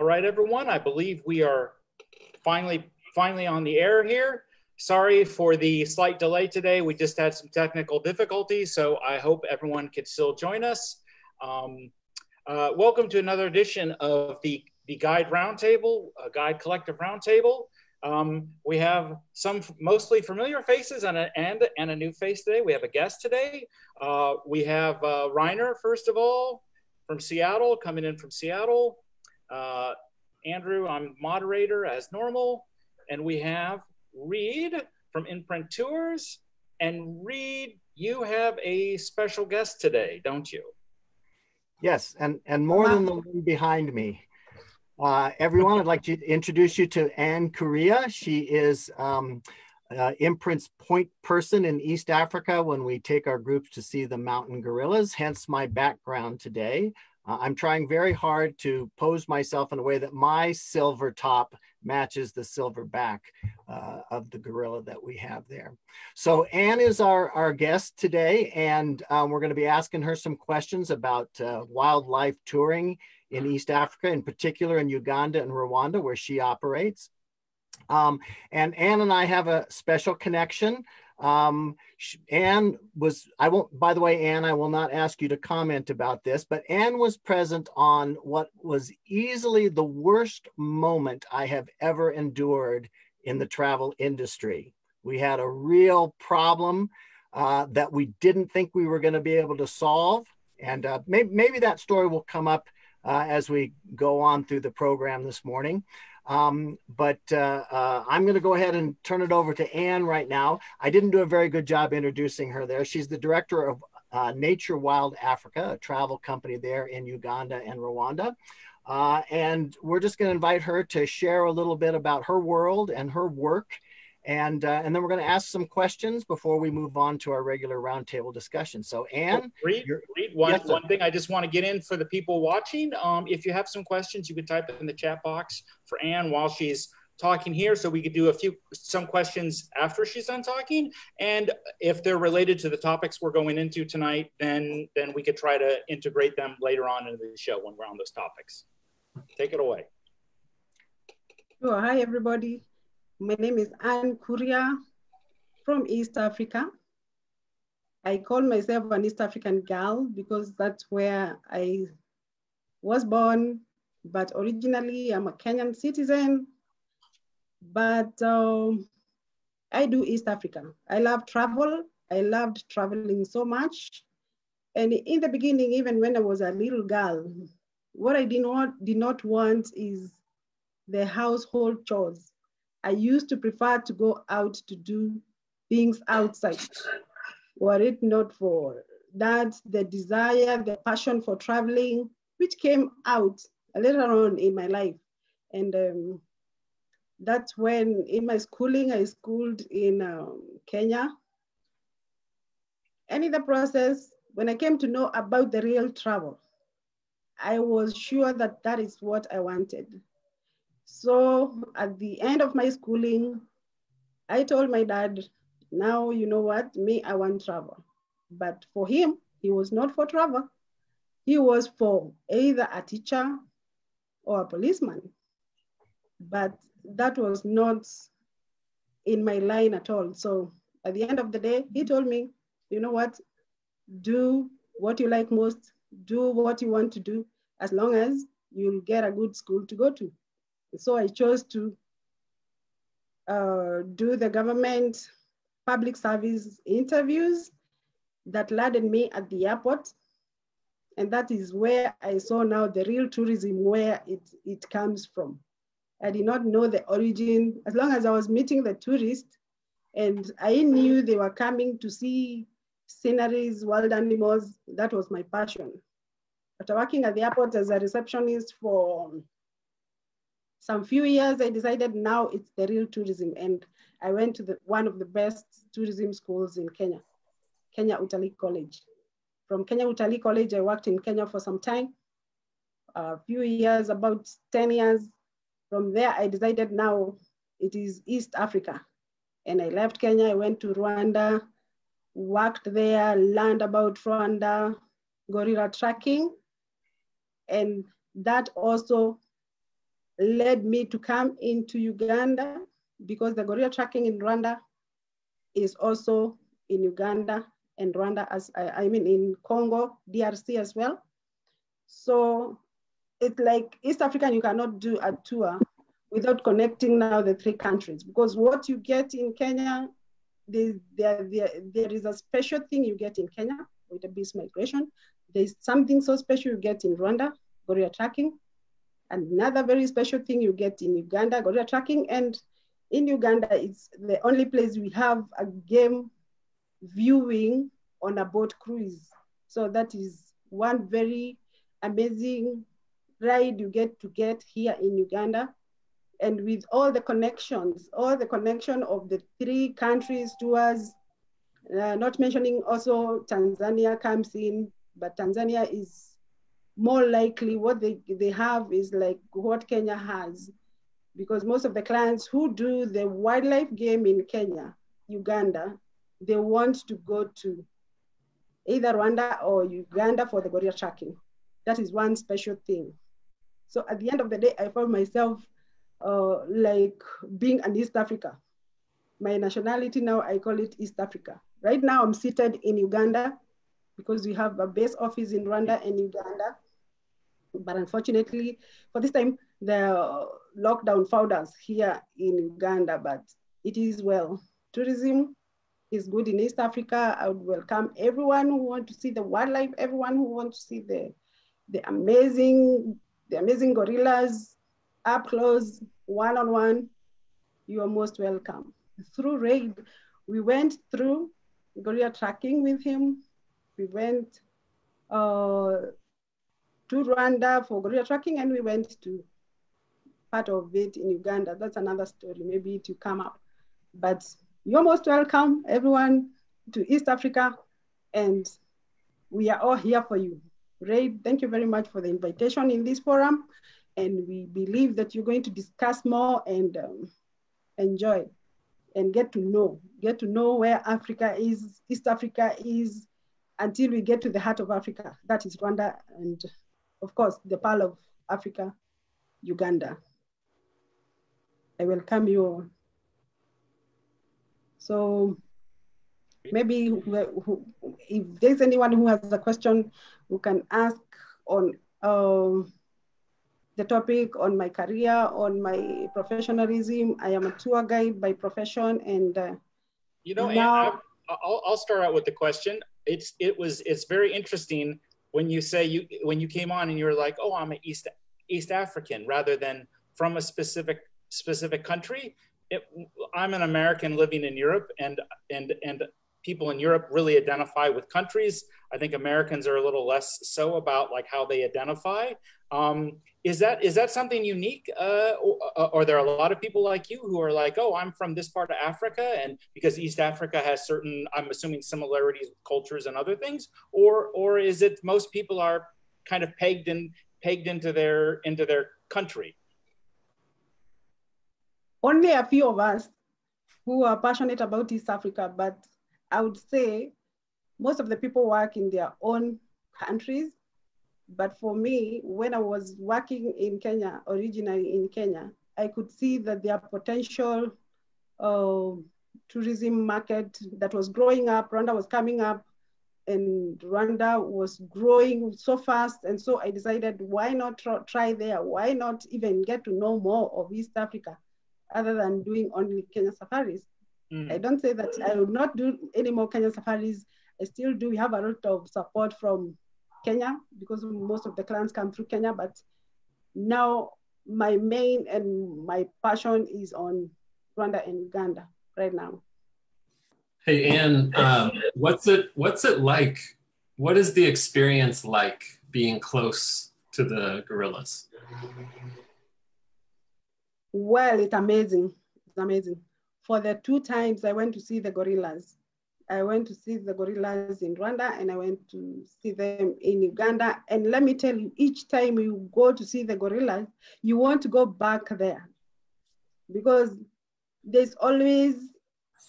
All right, everyone, I believe we are finally on the air here. Sorry for the slight delay today. We just had some technical difficulties, so I hope everyone could still join us. Welcome to another edition of the Guide Roundtable, Guide Collective Roundtable. We have some mostly familiar faces and a new face today. We have a guest today. We have Reiner, first of all, from Seattle, coming in from Seattle. Andrew, I'm moderator as normal. And we have Reid from Imprint Tours. And Reid, you have a special guest today, don't you? Yes, and more than the one behind me. Everyone, I'd like to introduce you to Anne Kuria. She is Imprint's point person in East Africa when we take our groups to see the mountain gorillas, hence my background today. I'm trying very hard to pose myself in a way that my silver top matches the silver back of the gorilla that we have there. So Anne is our guest today, and we're going to be asking her some questions about wildlife touring in East Africa, in particular in Uganda and Rwanda, where she operates. And Anne and I have a special connection. Anne was, by the way, Anne, I will not ask you to comment about this, but Anne was present on what was easily the worst moment I have ever endured in the travel industry. We had a real problem that we didn't think we were going to be able to solve. And maybe that story will come up as we go on through the program this morning. But I'm going to go ahead and turn it over to Anne right now. I didn't do a very good job introducing her there. She's the director of Nature Wild Africa, a travel company there in Uganda and Rwanda. And we're just going to invite her to share a little bit about her world and her work. And then we're going to ask some questions before we move on to our regular roundtable discussion. So Anne, Reid, one thing I just want to get in for the people watching. If you have some questions, you can type in the chat box for Anne while she's talking here, so we could do some questions after she's done talking. And if they're related to the topics we're going into tonight, then we could try to integrate them later on in the show when we're on those topics. Take it away. Sure. Hi, everybody. My name is Anne Kuria from East Africa. I call myself an East African girl because that's where I was born, but originally I'm a Kenyan citizen. But I do East Africa. I love travel. I loved traveling so much. And in the beginning, even when I was a little girl, what I did not want is the household chores. I used to prefer to go out to do things outside. Were it not for that, the desire, the passion for traveling, which came out later on in my life. And that's when in my schooling, I schooled in Kenya. And in the process, when I came to know about the real travel, I was sure that that is what I wanted. So at the end of my schooling, I told my dad, now you know what, me, I want travel. But for him, he was not for travel. He was for either a teacher or a policeman. But that was not in my line at all. So at the end of the day, he told me, you know what, do what you like most, do what you want to do, as long as you'll get a good school to go to. So I chose to do the government public service interviews that landed me at the airport. And that is where I saw now the real tourism, where it comes from. I did not know the origin, as long as I was meeting the tourists and I knew they were coming to see sceneries, wild animals, that was my passion. After working at the airport as a receptionist for some few years, I decided now it's the real tourism. And I went to one of the best tourism schools in Kenya, Kenya Utalii College. From Kenya Utalii College, I worked in Kenya for some time, a few years, about 10 years. From there, I decided now it is East Africa. And I left Kenya, I went to Rwanda, worked there, learned about Rwanda, gorilla tracking. And that also led me to come into Uganda, because the gorilla tracking in Rwanda is also in Uganda and Rwanda, as I mean in Congo, DRC as well. So it's like East African, you cannot do a tour without connecting now the three countries, because what you get in Kenya, there is a special thing you get in Kenya with the beast migration. There's something so special you get in Rwanda, gorilla tracking. And another very special thing you get in Uganda, gorilla tracking. And in Uganda, it's the only place we have a game viewing on a boat cruise. So that is one very amazing ride you get here in Uganda. And with all the connections, all the connection of the three countries towards, not mentioning also Tanzania comes in, but Tanzania is more likely what they have is like what Kenya has, because most of the clients who do the wildlife game in Kenya, Uganda, they want to go to either Rwanda or Uganda for the gorilla tracking. That is one special thing. So at the end of the day, I found myself like being an East Africa. My nationality now, I call it East Africa. Right now I'm seated in Uganda because we have a base office in Rwanda and Uganda. But unfortunately, for this time, the lockdown found us here in Uganda, but it is well. Tourism is good in East Africa. I would welcome everyone who wants to see the wildlife, everyone who wants to see the amazing gorillas up close, one-on-one. You are most welcome. Through Reid, we went through gorilla tracking with him. We went to Rwanda for gorilla tracking, and we went to part of it in Uganda. That's another story, maybe to come up. But you're most welcome, everyone, to East Africa, and we are all here for you. Reid, thank you very much for the invitation in this forum, and we believe that you're going to discuss more and enjoy and get to know where Africa is, East Africa is, until we get to the heart of Africa. That is Rwanda, and of course, the Pearl of Africa, Uganda. I welcome you all. So maybe if there's anyone who has a question, who can ask on the topic, on my career, on my professionalism. I am a tour guide by profession, and you know, now Anne, I'll start out with the question. It's very interesting when you say when you came on and you were like, oh, I'm an East African rather than from a specific country. I'm an American living in Europe, and people in Europe really identify with countries. I think Americans are a little less so about like how they identify. Is that something unique? Or are there a lot of people like you who are like, oh, I'm from this part of Africa, and because East Africa has certain, I'm assuming, similarities with cultures and other things, or is it most people are kind of pegged into their country? Only a few of us who are passionate about East Africa, but I would say most of the people work in their own countries. But for me, when I was working in Kenya, originally in Kenya, I could see that there are potential tourism market that was growing up. Rwanda was coming up, and Rwanda was growing so fast. And so I decided, why not try there? Why not even get to know more of East Africa other than doing only Kenya safaris? I don't say that I will not do any more Kenya safaris. I still do. We have a lot of support from Kenya because most of the clients come through Kenya, but now my main and my passion is on Rwanda and Uganda right now. Hey, Anne, what's it like? What is the experience like being close to the gorillas? Well, it's amazing. It's amazing. For the 2 times I went to see the gorillas, I went to see the gorillas in Rwanda and I went to see them in Uganda. And let me tell you, each time you go to see the gorillas, you want to go back there because there's always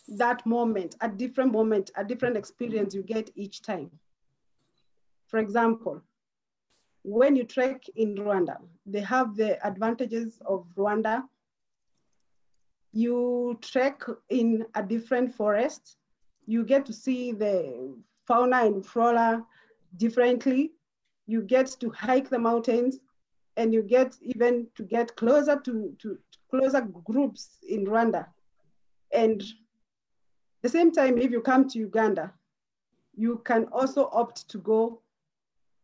that moment, a different experience you get each time. For example, when you trek in Rwanda, they have the advantages of Rwanda. You trek in a different forest. You get to see the fauna and flora differently. You get to hike the mountains, and you get even to get closer to closer groups in Rwanda. And at the same time, if you come to Uganda, you can also opt to go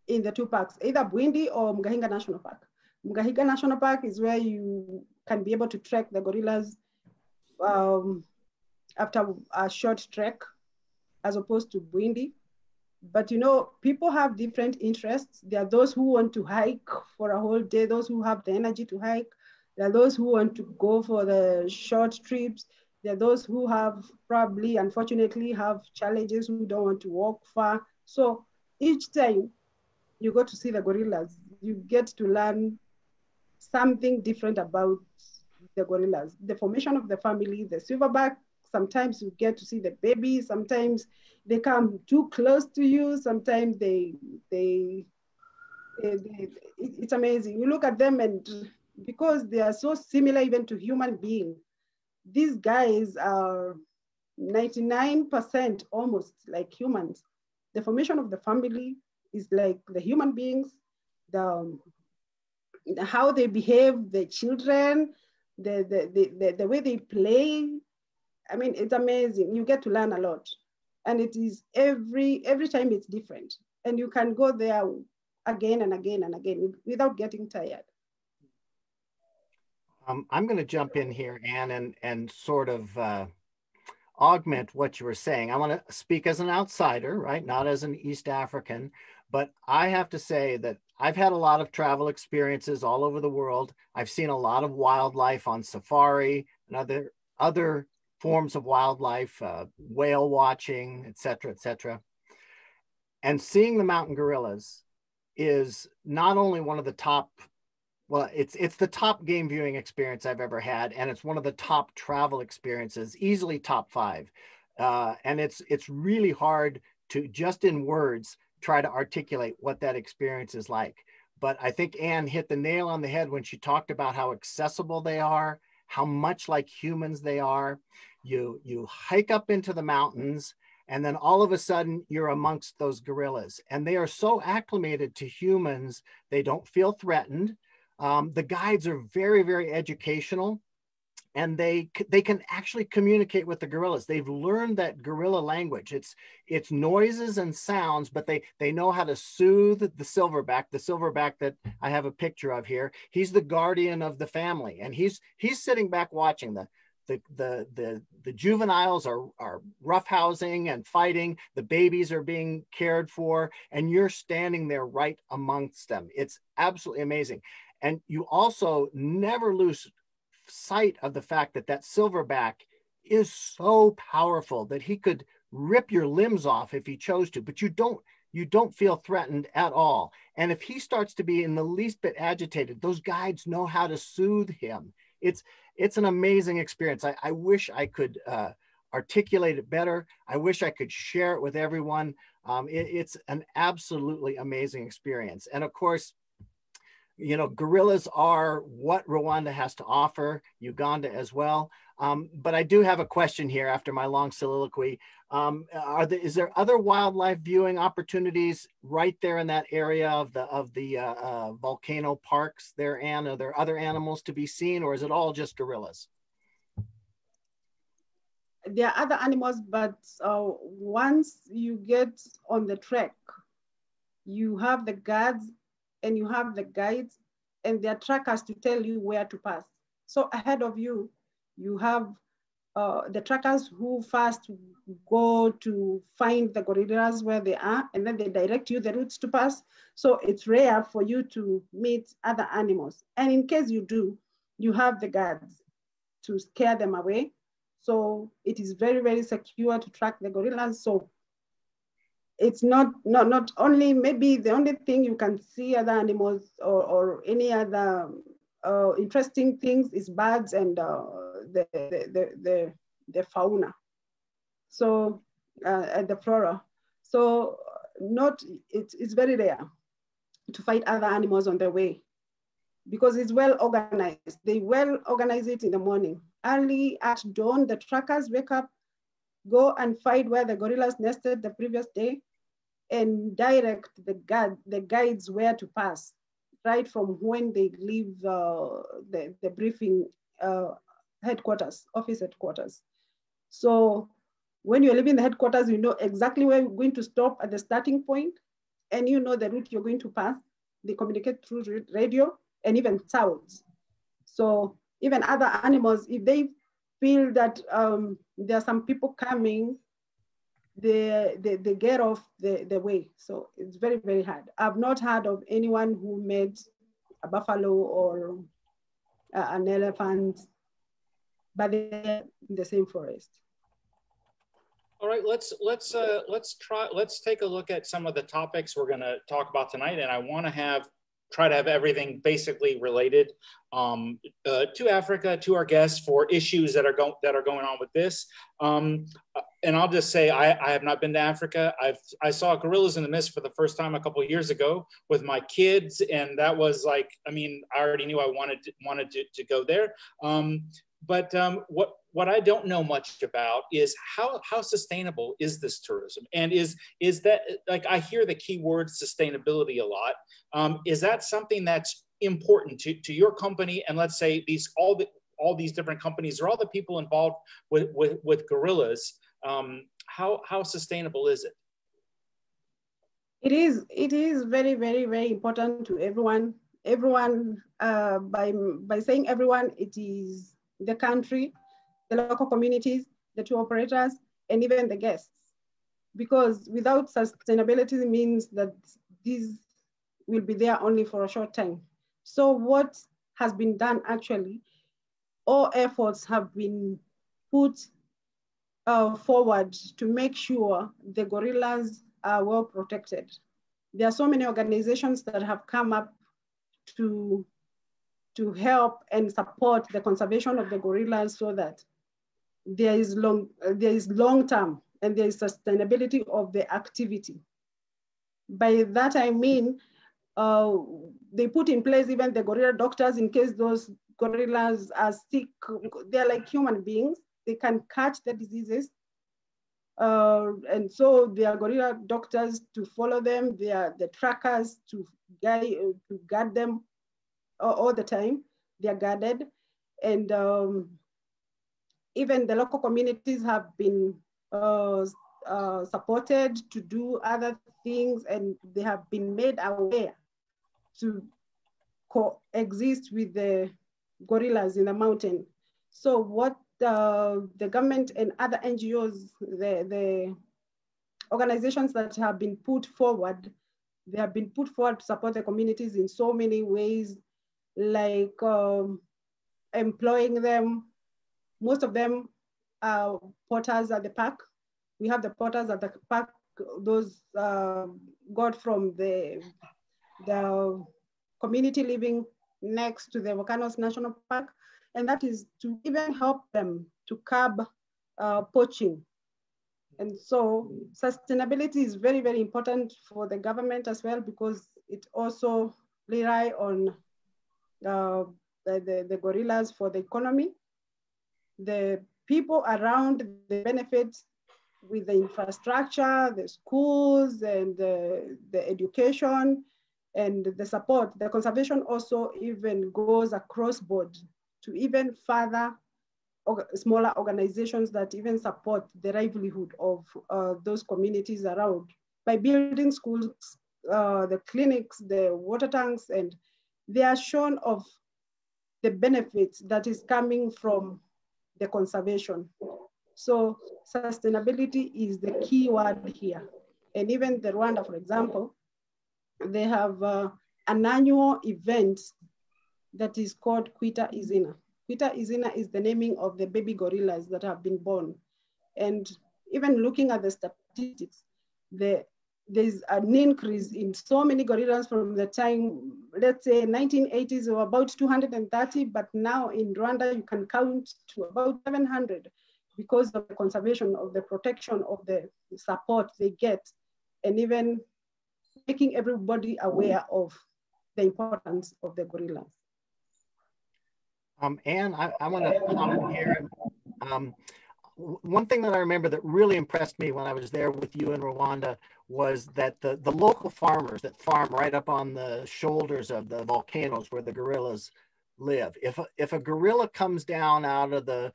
in the two parks, either Bwindi or Mugahinga National Park. Mugahinga National Park is where you can be able to trek the gorillas after a short trek, as opposed to Bwindi. But you know, people have different interests. There are those who want to hike for a whole day, those who have the energy to hike. There are those who want to go for the short trips. There are those who have probably, unfortunately, have challenges, who don't want to walk far. So each time you go to see the gorillas, you get to learn something different about the gorillas. The formation of the family, the silverback, sometimes you get to see the baby, sometimes they come too close to you, sometimes it's amazing. You look at them, and because they are so similar even to human beings, these guys are 99% almost like humans. The formation of the family is like the human beings, how they behave, the children, the way they play. I mean, it's amazing. You get to learn a lot. And it is every time it's different. And you can go there again and again and again without getting tired. I'm going to jump in here, Anne, and sort of augment what you were saying. I want to speak as an outsider, right? Not as an East African, but I have to say that I've had a lot of travel experiences all over the world. I've seen a lot of wildlife on safari and other forms of wildlife, whale watching, et cetera, et cetera. And seeing the mountain gorillas is not only one of the top, well, it's the top game viewing experience I've ever had, and it's one of the top travel experiences, easily top 5. And it's really hard to, just in words, try to articulate what that experience is like. But I think Anne hit the nail on the head when she talked about how accessible they are, how much like humans they are. You hike up into the mountains, and then all of a sudden you're amongst those gorillas, and they are so acclimated to humans, they don't feel threatened. The guides are very, very educational, and they can actually communicate with the gorillas. They've learned that gorilla language. It's noises and sounds, but they know how to soothe the silverback that I have a picture of here. He's the guardian of the family, and he's sitting back watching. The juveniles are roughhousing and fighting. The babies are being cared for, and you're standing there right amongst them. It's absolutely amazing. And you also never lose sight of the fact that silverback is so powerful that he could rip your limbs off if he chose to, but you don't feel threatened at all. And if he starts to be in the least bit agitated, those guides know how to soothe him. It's an amazing experience. I wish I could articulate it better. I wish I could share it with everyone. It's an absolutely amazing experience. And of course, you know, gorillas are what Rwanda has to offer, Uganda as well. But I do have a question here after my long soliloquy. Is there other wildlife viewing opportunities right there in that area of the volcano parks there, Anne? Are there other animals to be seen, or is it all just gorillas? There are other animals, but once you get on the trek, you have the guards and you have the guides and their trackers to tell you where to pass. So ahead of you, you have the trackers who first go to find the gorillas where they are, and then they direct you the routes to pass. So it's rare for you to meet other animals. And in case you do, you have the guards to scare them away. So it is very, very secure to track the gorillas. So it's not only, maybe the only thing you can see other animals or any other interesting things is birds and the fauna. So and the flora. So it's very rare. to fight other animals on the way, because it's well organized. They well organize it in the morning. Early at dawn, the trackers wake up, go and find where the gorillas nested the previous day, and direct the guides where to pass, right from when they leave the briefing headquarters, office headquarters. So when you're leaving the headquarters, you know exactly where you're going to stop at the starting point, and you know the route you're going to pass. They communicate through radio and even sounds. So even other animals, if they feel that there are some people coming, they get off the way. So it's very, very hard. I've not heard of anyone who met a buffalo or an elephant, but they're in the same forest. All right, let's take a look at some of the topics we're going to talk about tonight, and I want to try to have everything basically related to Africa, to our guests, for issues that are going on with this. And I'll just say I have not been to Africa. I saw gorillas in the mist for the first time a couple of years ago with my kids, and that was like, I mean, I already knew I wanted to go there. But what I don't know much about is how sustainable is this tourism, and is that, like, I hear the key word sustainability a lot. Is that something that's important to your company? And let's say all these different companies, or all the people involved with gorillas, how sustainable is it? It is very, very, very important to everyone. By saying everyone, it is the country, the local communities, the tour operators, and even the guests. Because without sustainability, it means that these will be there only for a short time. So what has been done, actually, all efforts have been put forward to make sure the gorillas are well protected. There are so many organizations that have come up to help and support the conservation of the gorillas, so that there is long-term and there is sustainability of the activity. By that I mean, they put in place even the gorilla doctors in case those gorillas are sick. They're like human beings. They can catch the diseases. And so there are gorilla doctors to follow them. There are the trackers to guard them all the time. They are guarded. And even the local communities have been supported to do other things, and they have been made aware to coexist with the gorillas in the mountain. So what the government and other NGOs, the organizations that have been put forward, they have been put forward to support the communities in so many ways, like employing them. Most of them are porters at the park. We have the porters at the park, those got from the community living next to the Volcanoes National Park. And that is to even help them to curb poaching. And so sustainability is very, very important for the government as well, because it also rely on the gorillas for the economy. The people around, the benefits with the infrastructure, the schools, and the education, and the support. The conservation also even goes across board to even further smaller organizations that even support the livelihood of those communities around by building schools, the clinics, the water tanks, and they are shown of the benefits that is coming from the conservation. So sustainability is the key word here. And even the Rwanda, for example, they have an annual event that is called Kwita Izina. Kwita Izina is the naming of the baby gorillas that have been born. And even looking at the statistics, there's an increase in so many gorillas from the time, let's say 1980s, or about 230, but now in Rwanda, you can count to about 700 because of the conservation, of the protection, of the support they get. And even making everybody aware of the importance of the gorillas. Anne, I want to comment here. One thing that I remember that really impressed me when I was there with you in Rwanda was that the local farmers that farm right up on the shoulders of the volcanoes where the gorillas live. If a gorilla comes down out of the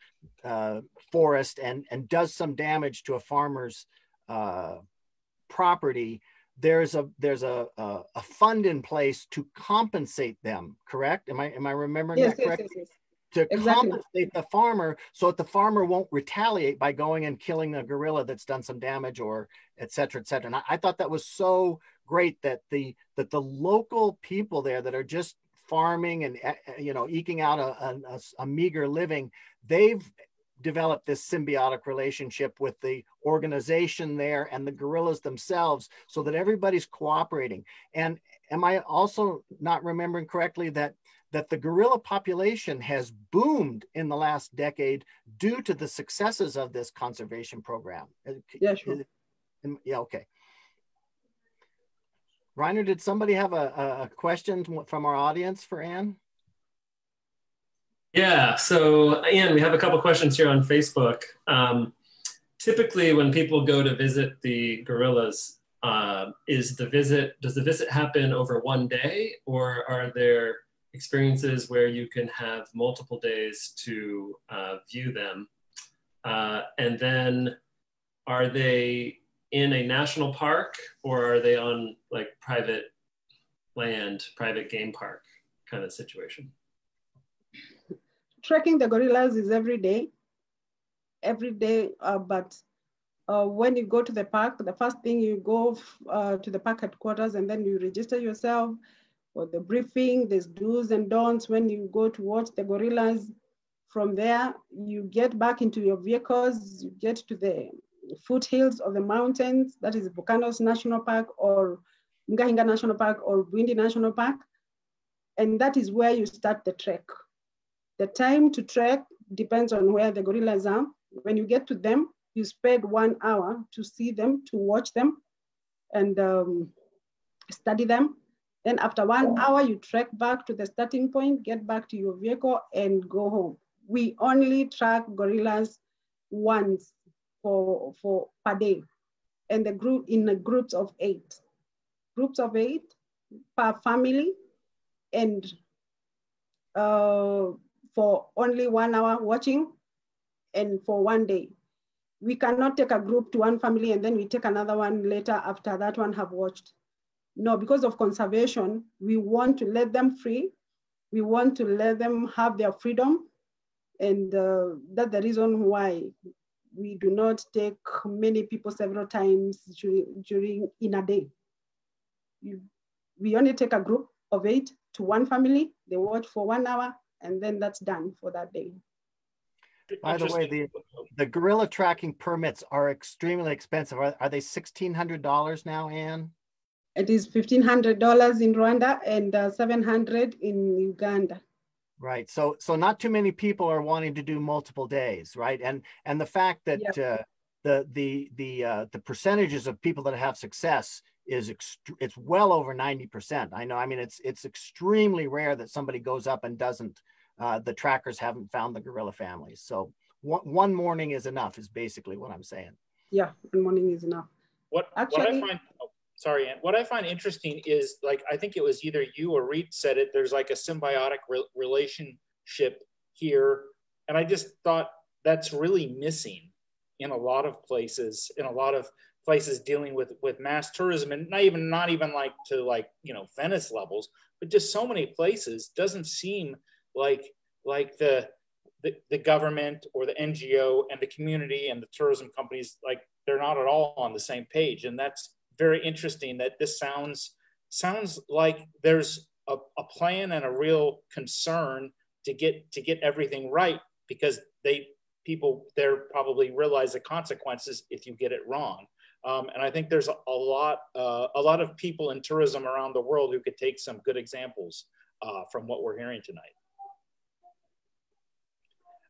forest and does some damage to a farmer's property, there's a fund in place to compensate them. Correct? Am I remembering that correctly? Yes. To Exactly. compensate the farmer so that the farmer won't retaliate by going and killing a gorilla that's done some damage, or et cetera, et cetera. And I thought that was so great that the local people there that are just farming and eking out a meager living, they've developed this symbiotic relationship with the organization there and the gorillas themselves, so that everybody's cooperating. And am I also not remembering correctly that the gorilla population has boomed in the last decade due to the successes of this conservation program? Yeah, sure. Yeah, okay. Reiner, did somebody have a question from our audience for Anne? Yeah, so Anne, we have a couple questions here on Facebook. Typically when people go to visit the gorillas, does the visit happen over one day, or are there experiences where you can have multiple days to view them? And then are they in a national park, or are they on like private land, private game park kind of situation? Tracking the gorillas is every day, but when you go to the park, the first thing you go to the park headquarters, and then you register yourself for the briefing. There's do's and don'ts when you go to watch the gorillas. From there, you get back into your vehicles, you get to the foothills of the mountains, that is Bukanos National Park or Ngahinga National Park or Bwindi National Park. And that is where you start the trek. The time to trek depends on where the gorillas are. When you get to them, you spend 1 hour to see them, to watch them and study them. Then after 1 hour, you trek back to the starting point, get back to your vehicle and go home. We only track gorillas once per day, and the group in the groups of 8. Groups of 8 per family, and for only 1 hour watching, and for 1 day. We cannot take a group to one family and then we take another one later after that one have watched. No, because of conservation, we want to let them free. We want to let them have their freedom. And that's the reason why we do not take many people several times during in a day. We only take a group of 8 to one family. They watch for 1 hour, and then that's done for that day. By the way, the gorilla tracking permits are extremely expensive. Are they $1,600 now, Anne? It is $1,500 in Rwanda and $700 in Uganda. Right. So not too many people are wanting to do multiple days, right? And the fact that the percentages of people that have success is it's well over 90%. I know. I mean, it's extremely rare that somebody goes up and doesn't. The trackers haven't found the gorilla families. So one morning is enough, is basically what I'm saying. Yeah, one morning is enough. What I find, sorry, Anne, what I find interesting is, like, I think it was either you or Reid said it, there's like a symbiotic relationship here. And I just thought that's really missing in a lot of places, dealing with mass tourism, and not even like to like, Venice levels, but just so many places. Doesn't seem like the government or the NGO and the community and the tourism companies, like, they're not at all on the same page. And that's very interesting that this sounds like there's a plan and a real concern to get everything right, because people there probably realize the consequences if you get it wrong. And I think there's a lot of people in tourism around the world who could take some good examples from what we're hearing tonight.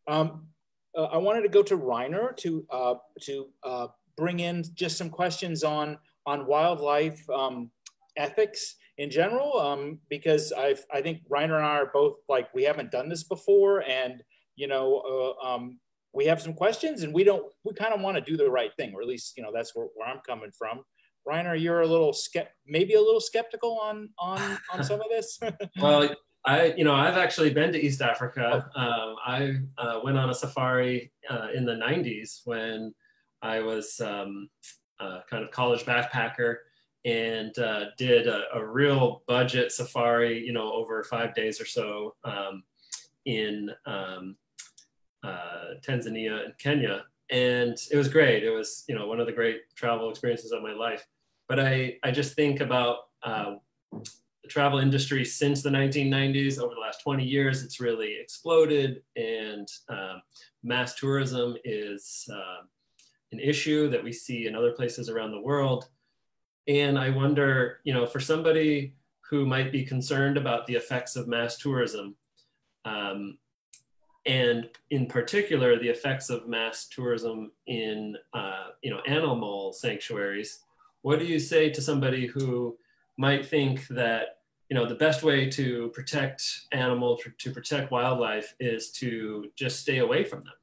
I wanted to go to Reiner to bring in just some questions on wildlife ethics in general, because I think Reiner and I are both like, we haven't done this before, and we have some questions, and we kind of want to do the right thing, or at least that's where I'm coming from. Reiner, you're maybe a little skeptical on some of this. Well, I've actually been to East Africa. I went on a safari in the 90s when I was kind of college backpacker, and did a real budget safari, over 5 days or so in Tanzania and Kenya. And it was great. It was, one of the great travel experiences of my life. But I just think about the travel industry since the 1990s. Over the last 20 years, it's really exploded, and mass tourism is an issue that we see in other places around the world. And I wonder, for somebody who might be concerned about the effects of mass tourism, and in particular, the effects of mass tourism in, animal sanctuaries, what do you say to somebody who might think that, the best way to protect animals, to protect wildlife, is to just stay away from them,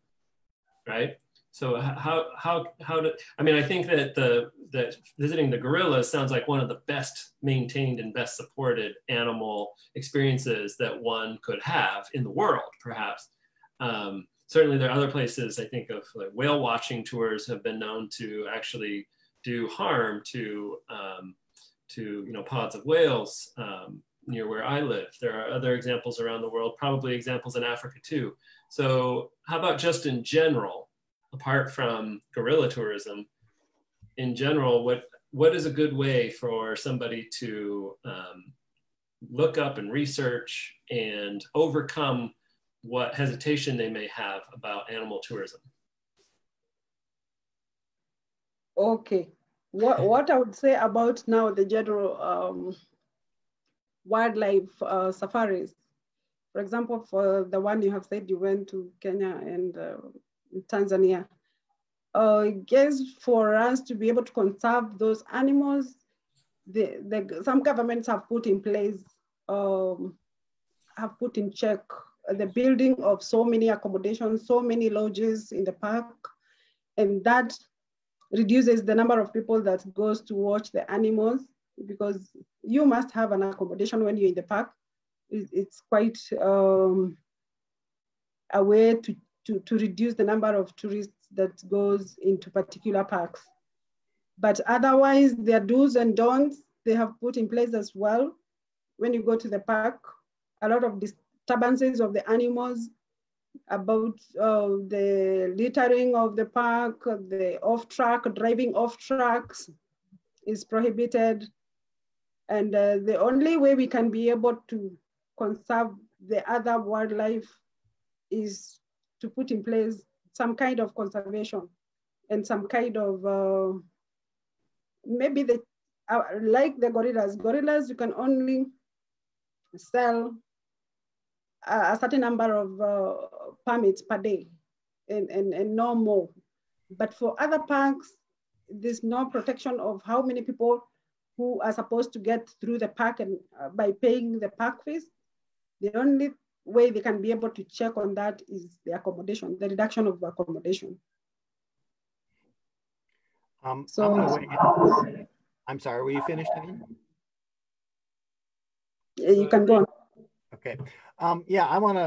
right? So how do, I think that visiting the gorillas sounds like one of the best maintained and best supported animal experiences that one could have in the world, perhaps. Certainly there are other places, I think of, like whale watching tours have been known to actually do harm to pods of whales near where I live. There are other examples around the world, probably examples in Africa too. So how about just in general, apart from gorilla tourism, in general, what is a good way for somebody to look up and research and overcome what hesitation they may have about animal tourism? Okay, what I would say about now the general wildlife safaris, for example, for the one you have said you went to Kenya and Tanzania, I guess for us to be able to conserve those animals, some governments have put in place, have put in check the building of so many accommodations, so many lodges in the park, and that reduces the number of people that goes to watch the animals, because you must have an accommodation when you're in the park. It's quite a way to reduce the number of tourists that goes into particular parks. But otherwise, there are do's and don'ts they have put in place as well. When you go to the park, a lot of disturbances of the animals, about the littering of the park, the driving off tracks is prohibited. And the only way we can be able to conserve the other wildlife is to put in place some kind of conservation and some kind of, maybe like the gorillas, you can only sell a certain number of permits per day and no more. But for other parks, there's no protection of how many people who are supposed to get through the park and by paying the park fees. The only way they can be able to check on that is the accommodation, the reduction of accommodation. I'm sorry, were you finished again? You can go on. Okay. Yeah, I want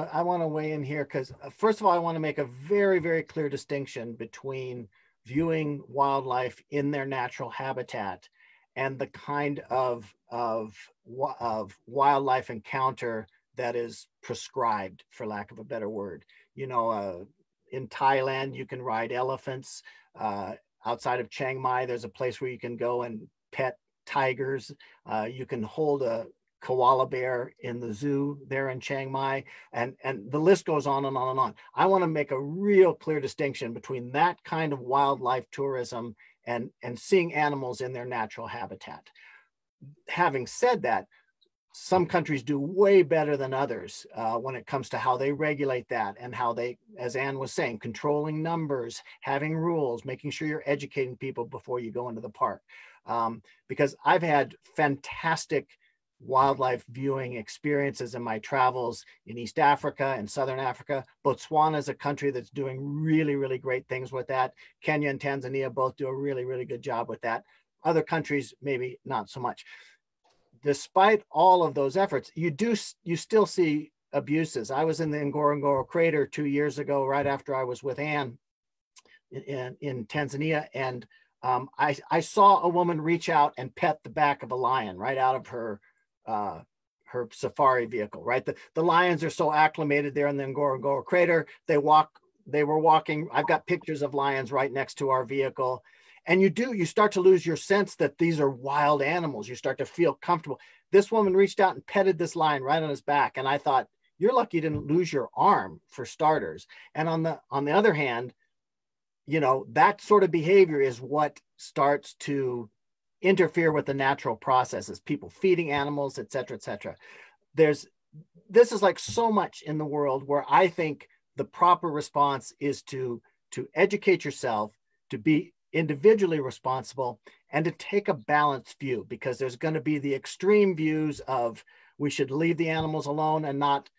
to weigh in here because first of all, I want to make a very, very clear distinction between viewing wildlife in their natural habitat and the kind of wildlife encounter that is prescribed, for lack of a better word. In Thailand, you can ride elephants. Outside of Chiang Mai, there's a place where you can go and pet tigers. You can hold a koala bear in the zoo there in Chiang Mai, and the list goes on and on and on. I want to make a real clear distinction between that kind of wildlife tourism and seeing animals in their natural habitat. Having said that, some countries do way better than others when it comes to how they regulate that and how they, as Anne was saying, controlling numbers, having rules, making sure you're educating people before you go into the park. Because I've had fantastic wildlife viewing experiences in my travels in East Africa and Southern Africa. Botswana is a country that's doing really, really great things with that. Kenya and Tanzania both do a really, really good job with that. Other countries, maybe not so much. Despite all of those efforts, you still see abuses. I was in the Ngorongoro crater 2 years ago, right after I was with Anne in Tanzania. And I saw a woman reach out and pet the back of a lion right out of her safari vehicle, right? The lions are so acclimated there in the Ngorongoro crater. They were walking. I've got pictures of lions right next to our vehicle. And you start to lose your sense that these are wild animals. You start to feel comfortable. This woman reached out and petted this lion right on his back. And I thought, you're lucky you didn't lose your arm, for starters. And on the other hand, that sort of behavior is what starts to interfere with the natural processes, people feeding animals, et cetera, et cetera. This is like so much in the world where I think the proper response is to educate yourself, to be individually responsible, and to take a balanced view, because there's going to be the extreme views of we should leave the animals alone and not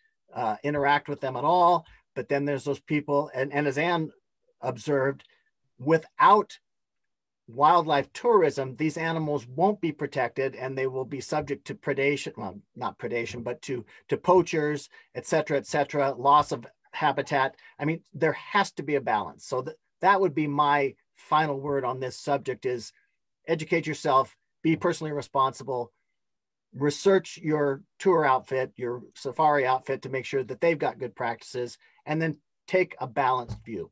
interact with them at all. But then there's those people, and as Anne observed, without wildlife tourism, these animals won't be protected and they will be subject to predation, well, not predation, but to poachers, et cetera, loss of habitat. I mean, there has to be a balance. So that would be my final word on this subject: is educate yourself, be personally responsible, research your tour outfit, your safari outfit, to make sure that they've got good practices, and then take a balanced view.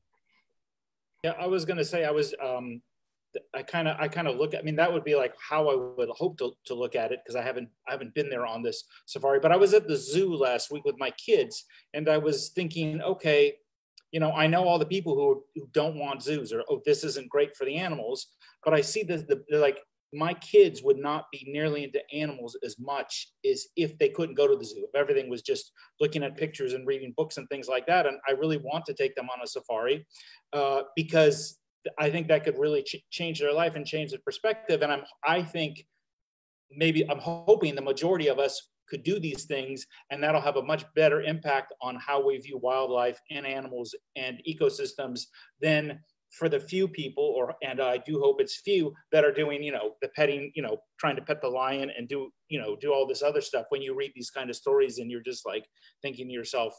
Yeah, I was going to say, I kind of look at, I mean, that would be like how I would hope to look at it, because I haven't been there on this safari. But I was at the zoo last week with my kids, and I was thinking, okay, I know all the people who don't want zoos, or, oh, this isn't great for the animals. But I see like, my kids would not be nearly into animals as much as if they couldn't go to the zoo, if everything was just looking at pictures and reading books and things like that. And I really want to take them on a safari because I think that could really change their life and change their perspective. And I'm hoping the majority of us could do these things, and that'll have a much better impact on how we view wildlife and animals and ecosystems than for the few people, and I do hope it's few, that are doing, the petting, trying to pet the lion and do all this other stuff. When you read these kind of stories and you're just like thinking to yourself,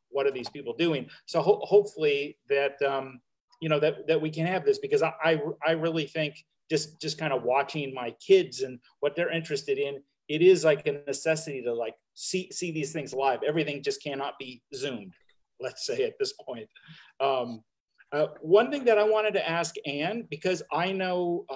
what are these people doing? So hopefully that, that we can have this, because I really think just kind of watching my kids and what they're interested in, it is like a necessity to like see these things live. Everything just cannot be zoomed, let's say, at this point. One thing that I wanted to ask Anne, because I know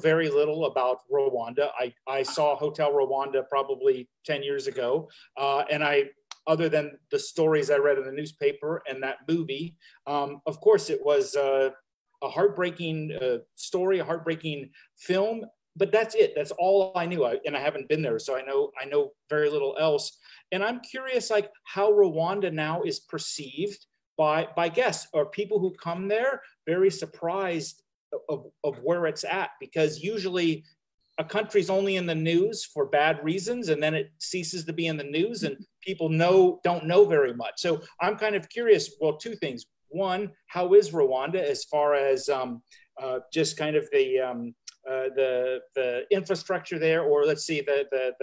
very little about Rwanda. I saw Hotel Rwanda probably 10 years ago, and other than the stories I read in the newspaper and that movie, of course it was a heartbreaking story, a heartbreaking film. But that's it. That's all I knew, and I haven't been there, so I know very little else. And I'm curious, like, how Rwanda now is perceived by guests or people who come there, very surprised of where it's at, because usually a country's only in the news for bad reasons, and then it ceases to be in the news, and people don't know very much. So I'm kind of curious. Well, two things. One, how is Rwanda as far as just kind of the infrastructure there, or let's see, the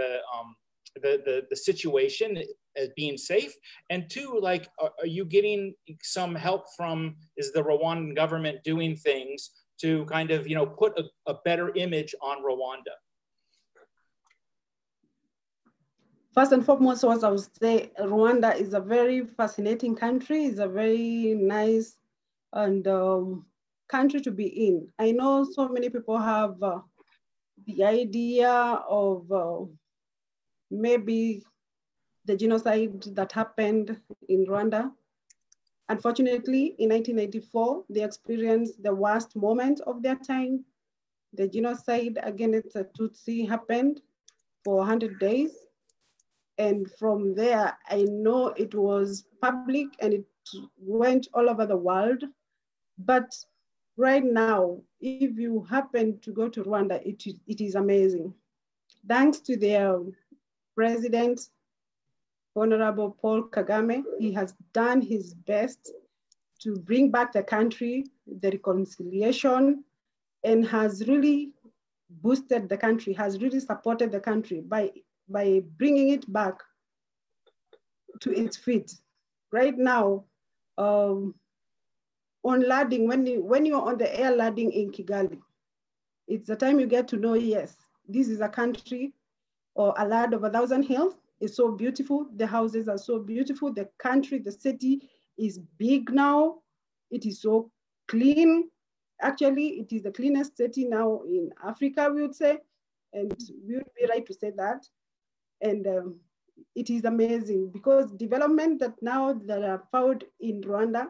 situation as being safe? And two, like, are you getting some help from, is the Rwandan government doing things to kind of, put a better image on Rwanda? First and foremost, what I would say, Rwanda is a very fascinating country. It's a very nice and country to be in. I know so many people have the idea of maybe the genocide that happened in Rwanda. Unfortunately, in 1994, they experienced the worst moment of their time. The genocide against the Tutsi happened for 100 days. And from there, I know it was public and it went all over the world. But right now, if you happen to go to Rwanda, it is amazing. Thanks to their president, Honorable Paul Kagame, he has done his best to bring back the country, the reconciliation, and has really boosted the country, has really supported the country by bringing it back to its feet. Right now, on landing, when you're on the air landing in Kigali, it's the time you get to know, yes, this is a country or a land of 1,000 hills. It's so beautiful. The houses are so beautiful. The country, the city is big now. It is so clean. Actually, it is the cleanest city now in Africa, we would say. And we would be right to say that. And it is amazing because development that are found in Rwanda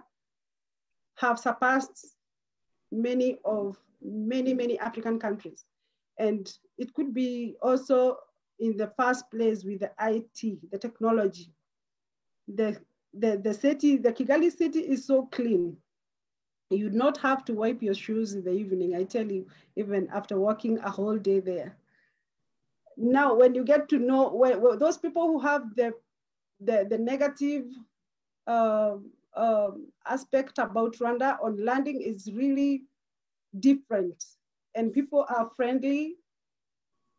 have surpassed many African countries. And it could be also in the first place with the IT, the technology. The city, the Kigali city is so clean. You do not have to wipe your shoes in the evening, I tell you, even after working a whole day there. Now, when you get to know those people who have the negative aspect about Rwanda on landing is really different, and people are friendly.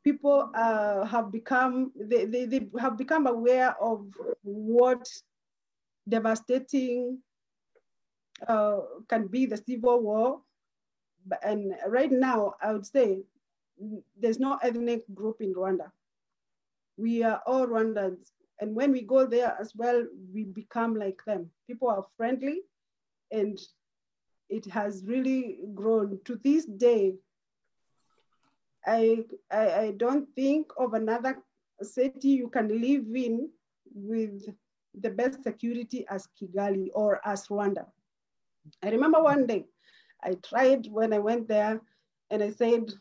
People have become aware of what devastating can be the civil war. And right now, I would say there's no ethnic group in Rwanda. We are all Rwandans. And when we go there as well, we become like them. People are friendly, and it has really grown. To this day, I don't think of another city you can live in with the best security as Kigali or as Rwanda. I remember one day I tried when I went there and I said,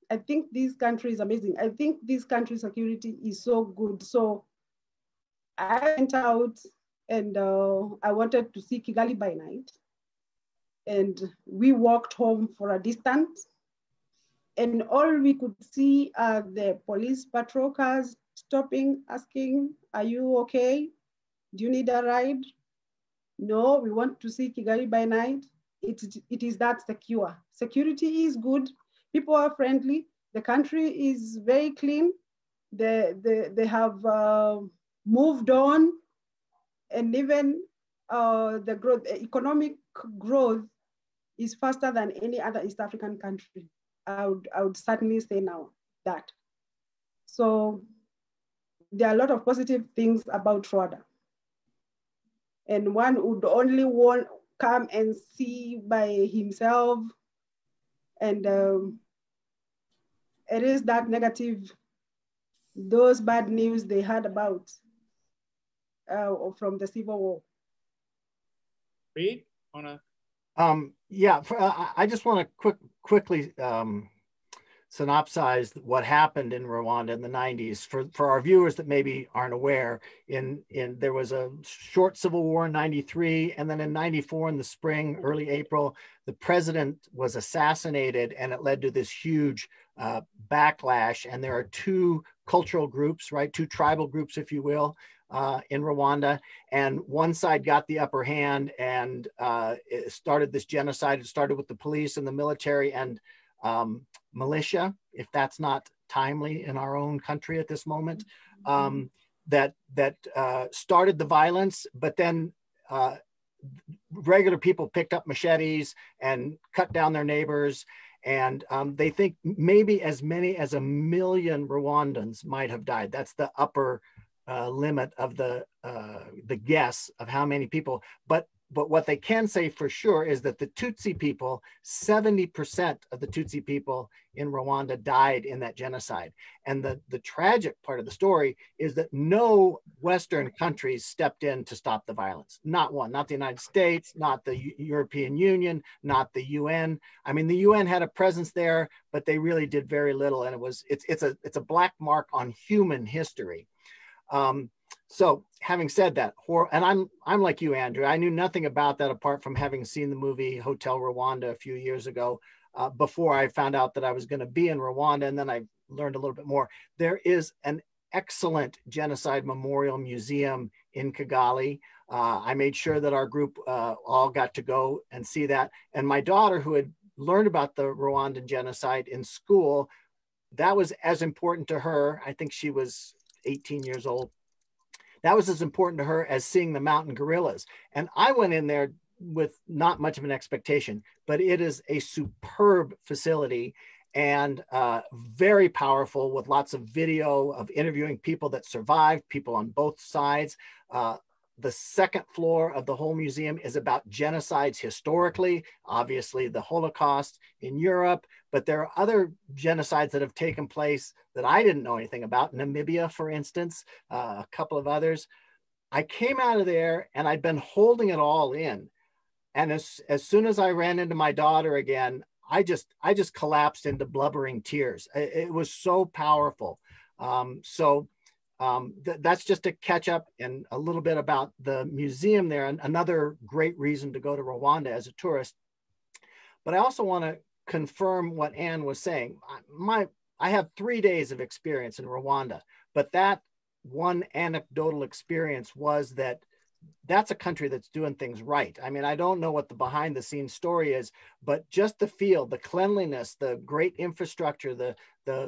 I think this country is amazing. I think this country's security is so good. So I went out and I wanted to see Kigali by night. And we walked home for a distance. And all we could see are the police patrol cars stopping, asking, are you okay? Do you need a ride? No, we want to see Kigali by night. It is that secure. Security is good. People are friendly. The country is very clean. They have moved on, and even the growth, economic growth is faster than any other East African country. I would certainly say now that. So there are a lot of positive things about Rwanda. And one would only want come and see by himself. And it is that negative, those bad news they heard about from the Civil War. Reid, wanna? Yeah, I just want to quickly synopsize what happened in Rwanda in the 90s for our viewers that maybe aren't aware. There was a short civil war in 93, and then in 94 in the spring, early April, the president was assassinated, and it led to this huge backlash. And there are two cultural groups, right? Two tribal groups, if you will, in Rwanda, and one side got the upper hand and it started this genocide. It started with the police and the military and militia, if that's not timely in our own country at this moment, that started the violence. But then regular people picked up machetes and cut down their neighbors. And they think maybe as many as 1 million Rwandans might have died. That's the upper limit of the guess of how many people. But what they can say for sure is that the Tutsi people, 70% of the Tutsi people in Rwanda died in that genocide. And the tragic part of the story is that no Western countries stepped in to stop the violence. Not one, not the United States, not the European Union, not the UN. I mean, the UN had a presence there, but they really did very little. And it's a black mark on human history. So having said that, and I'm like you, Andrew, I knew nothing about that apart from having seen the movie Hotel Rwanda a few years ago, before I found out that I was going to be in Rwanda. And then I learned a little bit more. There is an excellent genocide memorial museum in Kigali. I made sure that our group all got to go and see that. And my daughter, who had learned about the Rwandan genocide in school, that was as important to her. I think she was 18 years old. That was as important to her as seeing the mountain gorillas. And I went in there with not much of an expectation, but it is a superb facility and very powerful, with lots of video of interviewing people that survived, people on both sides. The second floor of the whole museum is about genocides historically, obviously the Holocaust in Europe, but there are other genocides that have taken place that I didn't know anything about. Namibia, for instance, a couple of others. I came out of there and I'd been holding it all in. And as soon as I ran into my daughter again, I just collapsed into blubbering tears. It was so powerful. That's just to catch up and a little bit about the museum there, and another great reason to go to Rwanda as a tourist. But I also want to confirm what Anne was saying. I have 3 days of experience in Rwanda, but that one anecdotal experience was that that's a country that's doing things right. I mean, I don't know what the behind the scenes story is, but just the feel, the cleanliness, the great infrastructure, the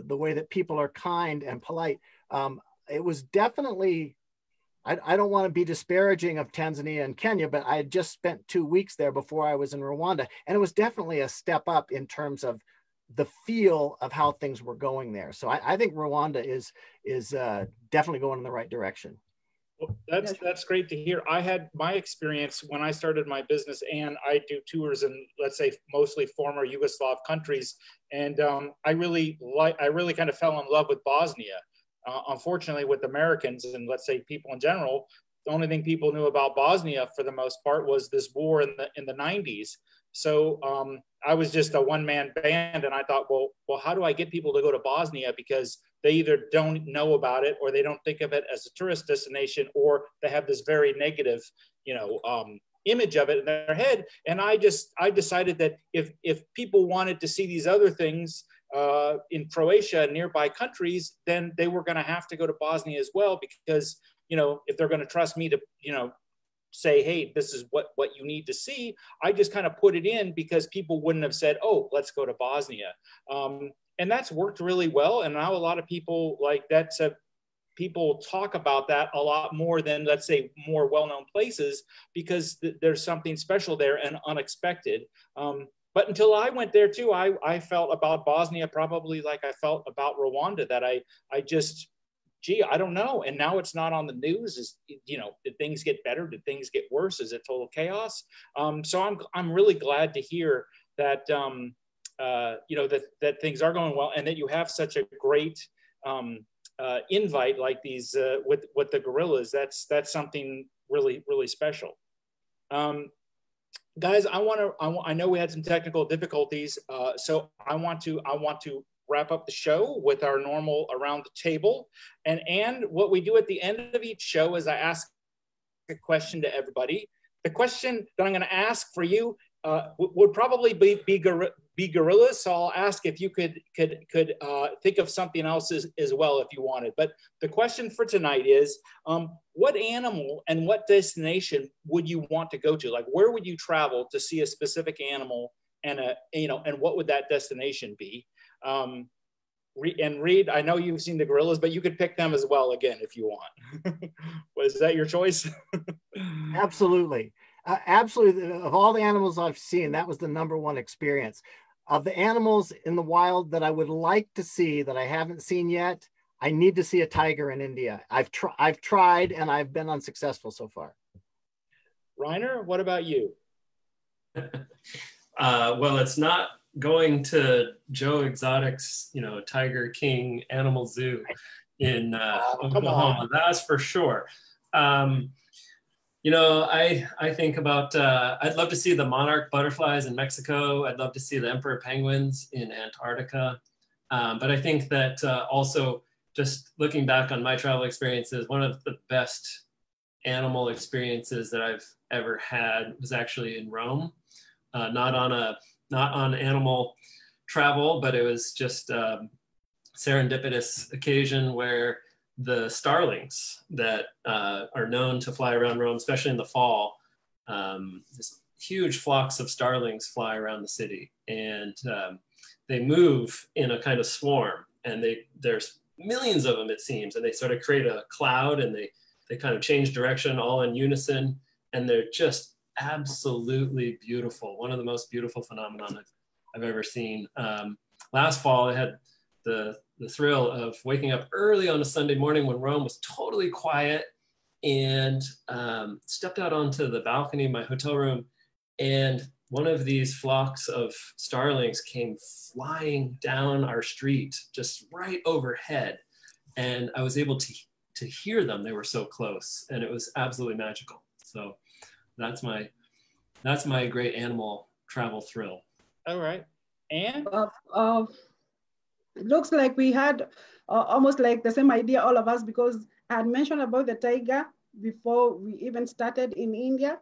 way that people are kind and polite. It was definitely, I don't want to be disparaging of Tanzania and Kenya, but I had just spent 2 weeks there before I was in Rwanda. And it was definitely a step up in terms of the feel of how things were going there. So I think Rwanda is definitely going in the right direction. Well, that's great to hear. I had my experience when I started my business, and I do tours in, let's say, mostly former Yugoslav countries. And I really kind of fell in love with Bosnia. Unfortunately, with Americans and, let's say, people in general, the only thing people knew about Bosnia for the most part was this war in the 90s. So I was just a one-man band, and I thought, well, how do I get people to go to Bosnia? Because they either don't know about it, or they don't think of it as a tourist destination, or they have this very negative, image of it in their head. And I decided that if people wanted to see these other things in Croatia and nearby countries, then they were going to have to go to Bosnia as well, because, if they're going to trust me to, say, hey, this is what you need to see, I just kind of put it in because people wouldn't have said, oh, let's go to Bosnia. And that's worked really well. And now a lot of people people talk about that a lot more than, let's say, more well-known places, because there's something special there and unexpected. But until I went there too, I felt about Bosnia probably like I felt about Rwanda, that I just, I don't know. And now it's not on the news. Did things get better? Did things get worse? Is it total chaos? So I'm really glad to hear that, that things are going well, and that you have such a great invite like these with the gorillas. That's something really, really special. Guys, I know we had some technical difficulties, so I want to wrap up the show with our normal around the table. And what we do at the end of each show is I ask a question to everybody. The question that I'm going to ask for you would probably be gorillas. So I'll ask if you could think of something else as well if you wanted. But the question for tonight is, what animal and what destination would you want to go to? Like, where would you travel to see a specific animal, and and what would that destination be? And Reid, I know you've seen the gorillas, but you could pick them as well again if you want. Was that your choice? Absolutely. Absolutely. Of all the animals I've seen, that was the #1 experience. Of the animals in the wild that I would like to see that I haven't seen yet, I need to see a tiger in India. I've tried and I've been unsuccessful so far. Reiner, what about you? Well, it's not going to Joe Exotic's, Tiger King Animal Zoo in Oklahoma. That's for sure. I think about, I'd love to see the monarch butterflies in Mexico. I'd love to see the emperor penguins in Antarctica. But I think that also just looking back on my travel experiences, one of the best animal experiences that I've ever had was actually in Rome. Not on animal travel, but it was just a serendipitous occasion where the starlings that are known to fly around Rome, especially in the fall, this huge flocks of starlings fly around the city, and they move in a kind of swarm, and there's millions of them, it seems, and they sort of create a cloud, and they kind of change direction all in unison, and they're just absolutely beautiful. One of the most beautiful phenomenon I've ever seen. Last fall, I had the thrill of waking up early on a Sunday morning when Rome was totally quiet, and stepped out onto the balcony of my hotel room, and one of these flocks of starlings came flying down our street, just right overhead. And I was able to hear them. They were so close, and it was absolutely magical. So that's my great animal travel thrill. All right. Anne? It looks like we had almost like the same idea, all of us, because I had mentioned about the tiger before we even started in India.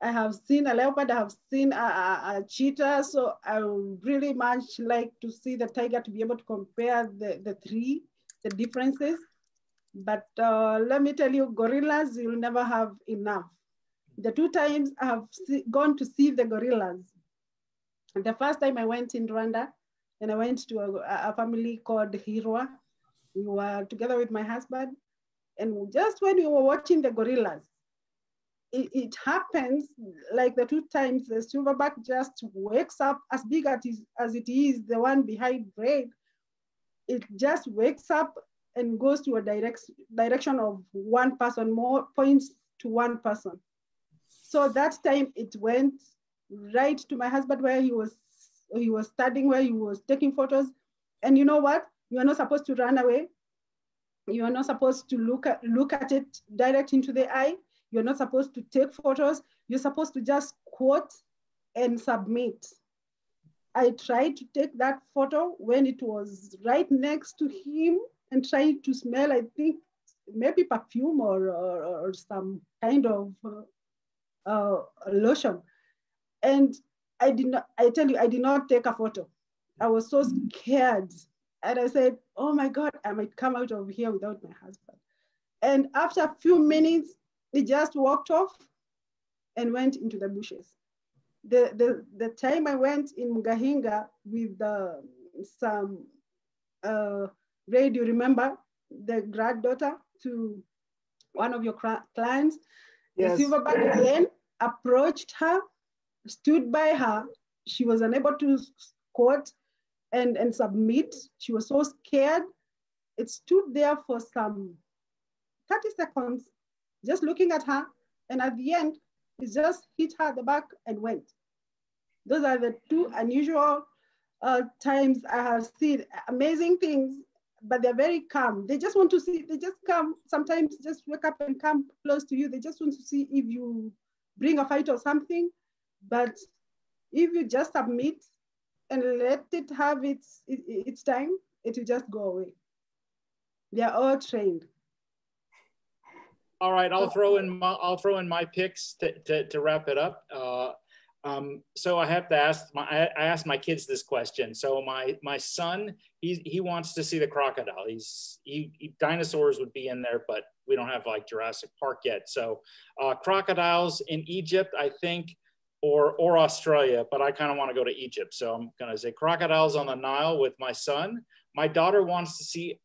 I have seen a leopard, I have seen a cheetah, so I would really much like to see the tiger to be able to compare the differences. But let me tell you, gorillas, you'll never have enough. The 2 times I have gone to see the gorillas. The first time I went in Rwanda, and I went to a family called Hirwa. We were together with my husband, and just when we were watching the gorillas, it happens like the 2 times the silverback just wakes up as big as it is, the one behind Red. It just wakes up and goes to a direction of one person, more points to one person. So that time it went right to my husband where he was studying, where he was taking photos. And you know what? You are not supposed to run away. You are not supposed to look at it direct into the eye. You're not supposed to take photos. You're supposed to just quote and submit. I tried to take that photo when it was right next to him and tried to smell, I think, maybe perfume or some kind of lotion. And I did not take a photo. I was so scared. And I said, oh my God, I might come out of here without my husband. And after a few minutes, he just walked off and went into the bushes. The time I went in Mugahinga with some radio, remember, the granddaughter to one of your clients, yes. The silverback again approached her, stood by her. She was unable to quote and submit. She was so scared. It stood there for some 30 seconds, just looking at her. And at the end, it just hit her at the back and went. Those are the 2 unusual times I have seen amazing things, but they're very calm. They just want to see, they just come, sometimes just wake up and come close to you. They just want to see if you bring a fight or something. But if you just submit and let it have its time, it will just go away. They are all trained. All right, I'll throw in my picks to wrap it up. So I have to I asked my kids this question. So my son, he wants to see the crocodile. Dinosaurs would be in there, but we don't have like Jurassic Park yet. So crocodiles in Egypt, I think, or Australia, but I kind of want to go to Egypt. So I'm going to say crocodiles on the Nile with my son. My daughter wants to see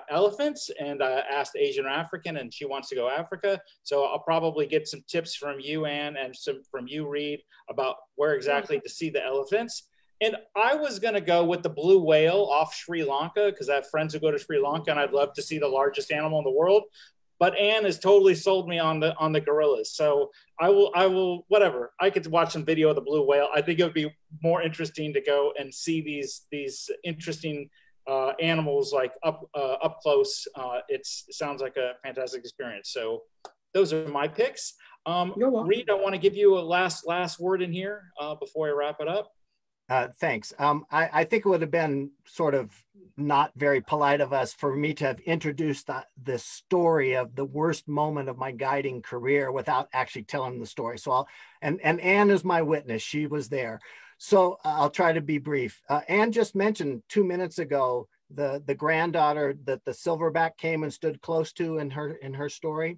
elephants, and I asked Asian or African, and she wants to go Africa. So I'll probably get some tips from you, Anne, and some from you, Reid, about where exactly to see the elephants. And I was going to go with the blue whale off Sri Lanka because I have friends who go to Sri Lanka, and I'd love to see the largest animal in the world. But Anne has totally sold me on the gorillas. So I will whatever. I could watch some video of the blue whale. I think it would be more interesting to go and see these interesting animals like up close. It sounds like a fantastic experience. So those are my picks. Reid, I want to give you a last word in here before I wrap it up. Thanks. I think it would have been sort of not very polite of us for me to have introduced the story of the worst moment of my guiding career without actually telling the story. So and Anne is my witness. She was there. So I'll try to be brief. Anne just mentioned 2 minutes ago the granddaughter that the silverback came and stood close to in her story.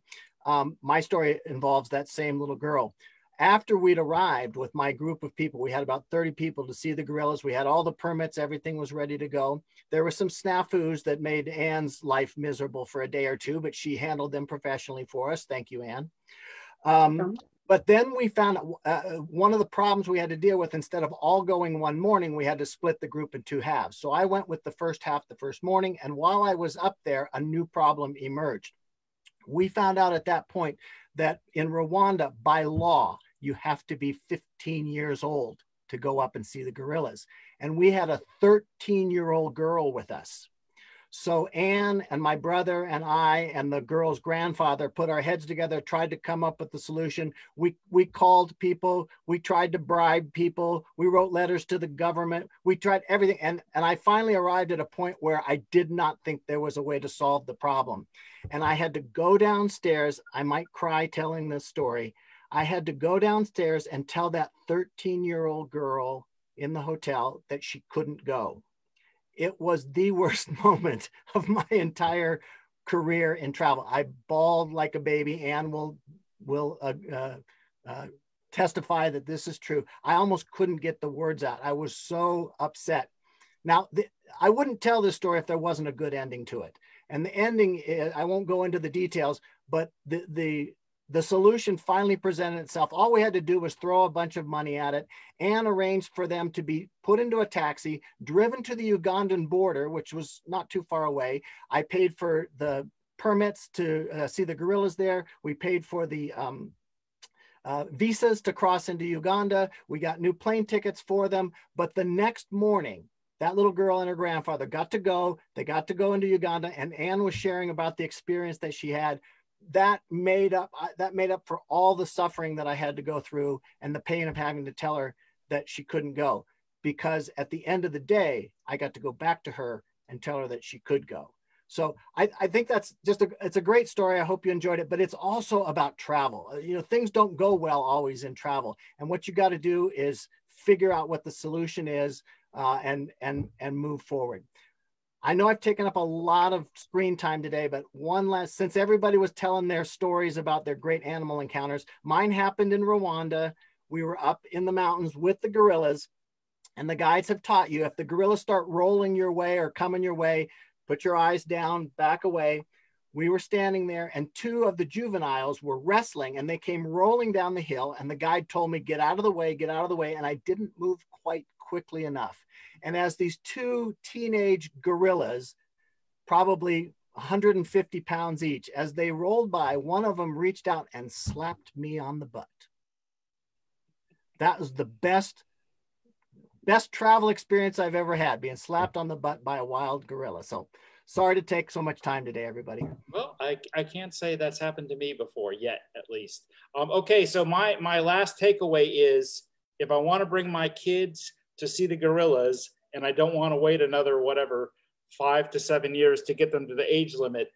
My story involves that same little girl. After we'd arrived with my group of people, we had about 30 people to see the gorillas. We had all the permits, everything was ready to go. There were some snafus that made Anne's life miserable for a day or two, but she handled them professionally for us. Thank you, Anne. But then we found one of the problems we had to deal with, instead of all going one morning, we had to split the group in 2 halves. So I went with the first half the first morning, and while I was up there, a new problem emerged. We found out at that point that in Rwanda, by law, you have to be 15 years old to go up and see the gorillas. And we had a 13-year-old girl with us. So Anne and my brother and I and the girl's grandfather put our heads together, tried to come up with the solution. We called people, we tried to bribe people, we wrote letters to the government, we tried everything. And I finally arrived at a point where I did not think there was a way to solve the problem. And I had to go downstairs. I might cry telling this story. I had to go downstairs and tell that 13-year-old girl in the hotel that she couldn't go. It was the worst moment of my entire career in travel. I bawled like a baby. Anne will testify that this is true. I almost couldn't get the words out. I was so upset. Now, I wouldn't tell this story if there wasn't a good ending to it. And the ending is, I won't go into the details, but the solution finally presented itself. All we had to do was throw a bunch of money at it and arrange for them to be put into a taxi, driven to the Ugandan border, which was not too far away. I paid for the permits to see the gorillas there. We paid for the visas to cross into Uganda. We got new plane tickets for them. But the next morning, that little girl and her grandfather got to go. They got to go into Uganda, and Anne was sharing about the experience that she had. That made up for all the suffering that I had to go through and the pain of having to tell her that she couldn't go, because at the end of the day, I got to go back to her and tell her that she could go. So I think that's just it's a great story. I hope you enjoyed it, but it's also about travel. You know, things don't go well always in travel. And what you got to do is figure out what the solution is and move forward. I know I've taken up a lot of screen time today, but one last, since everybody was telling their stories about their great animal encounters, mine happened in Rwanda. We were up in the mountains with the gorillas, and the guides have taught you, if the gorillas start rolling your way or coming your way, put your eyes down, back away. We were standing there, and 2 of the juveniles were wrestling, and they came rolling down the hill, and the guide told me, get out of the way, get out of the way, and I didn't move quite quickly enough. And as these 2 teenage gorillas, probably 150 pounds each, as they rolled by, one of them reached out and slapped me on the butt. That was the best travel experience I've ever had, being slapped on the butt by a wild gorilla. So sorry to take so much time today, everybody. Well, I can't say that's happened to me before yet, at least. Okay, so my last takeaway is, if I want to bring my kids to see the gorillas, and I don't want to wait another, 5 to 7 years to get them to the age limit,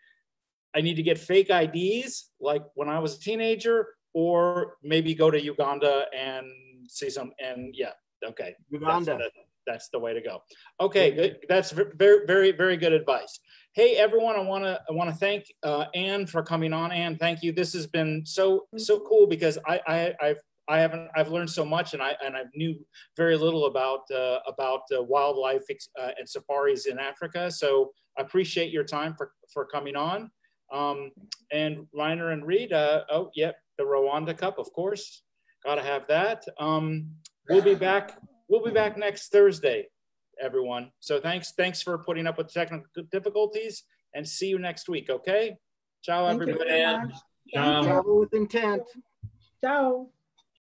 I need to get fake IDs like when I was a teenager, or maybe go to Uganda and see some, and yeah, okay. Uganda. That's the way to go. Okay, good. That's very, very, very good advice. Hey, everyone, I want to thank Anne for coming on. Anne, thank you. This has been so cool, because I've learned so much, and I knew very little about wildlife and safaris in Africa. So I appreciate your time for coming on. And Reiner and Reid, oh yep, the Rwanda Cup, of course, got to have that. We'll be back. We'll be back next Thursday, everyone. So thanks for putting up with technical difficulties, and see you next week. Okay. Ciao, everybody. Travel with intent. Ciao.